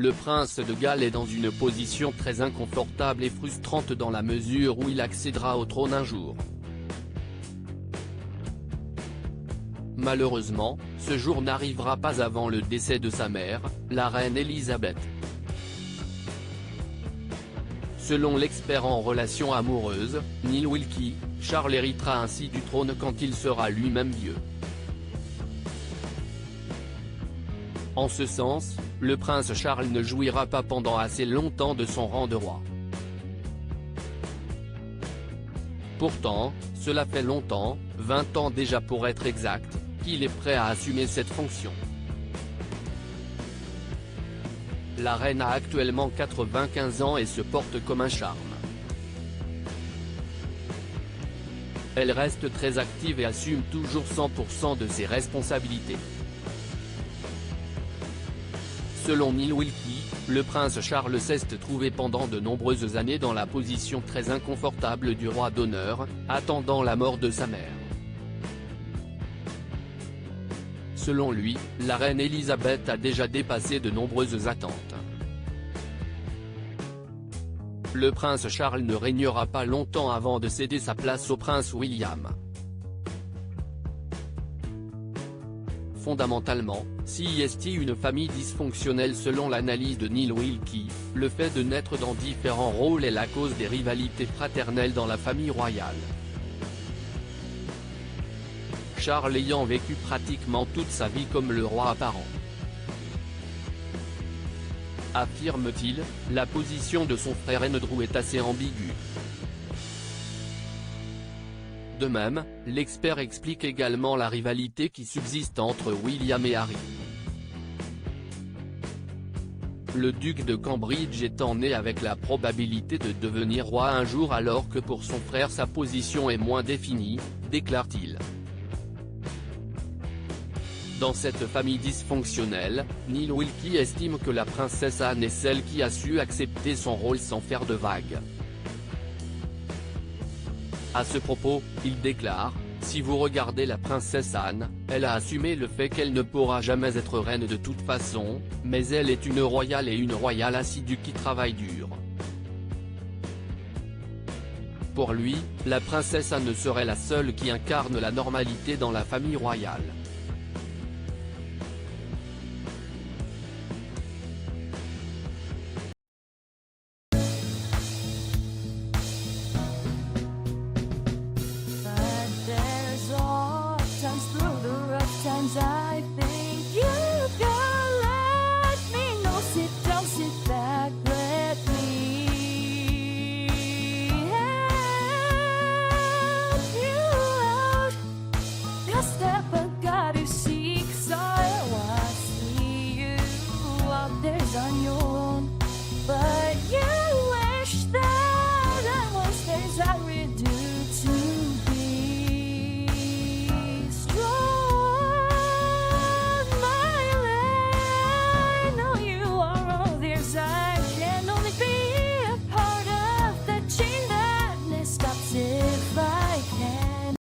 le prince de Galles est dans une position très inconfortable et frustrante dans la mesure où il accédera au trône un jour. Malheureusement, ce jour n'arrivera pas avant le décès de sa mère, la reine Elisabeth. Selon l'expert en relations amoureuses, Neil Wilkie, Charles héritera ainsi du trône quand il sera lui-même vieux. En ce sens, le prince Charles ne jouira pas pendant assez longtemps de son rang de roi. Pourtant, cela fait longtemps, 20 ans déjà pour être exact, qu'il est prêt à assumer cette fonction. La reine a actuellement 95 ans et se porte comme un charme. Elle reste très active et assume toujours 100% de ses responsabilités. Selon Neil Wilkie, le prince Charles s'est trouvé pendant de nombreuses années dans la position très inconfortable du roi d'honneur, attendant la mort de sa mère. Selon lui, la reine Elisabeth a déjà dépassé de nombreuses attentes. Le prince Charles ne régnera pas longtemps avant de céder sa place au prince William. Fondamentalement, s'il est une famille dysfonctionnelle selon l'analyse de Neil Wilkie, le fait de naître dans différents rôles est la cause des rivalités fraternelles dans la famille royale. Charles ayant vécu pratiquement toute sa vie comme le roi apparent. Affirme-t-il, la position de son frère Andrew est assez ambiguë. De même, l'expert explique également la rivalité qui subsiste entre William et Harry. Le duc de Cambridge étant né avec la probabilité de devenir roi un jour alors que pour son frère sa position est moins définie, déclare-t-il. Dans cette famille dysfonctionnelle, Neil Wilkie estime que la princesse Anne est celle qui a su accepter son rôle sans faire de vagues. À ce propos, il déclare, « Si vous regardez la princesse Anne, elle a assumé le fait qu'elle ne pourra jamais être reine de toute façon, mais elle est une royale et une royale assidue qui travaille dur. » Pour lui, la princesse Anne serait la seule qui incarne la normalité dans la famille royale.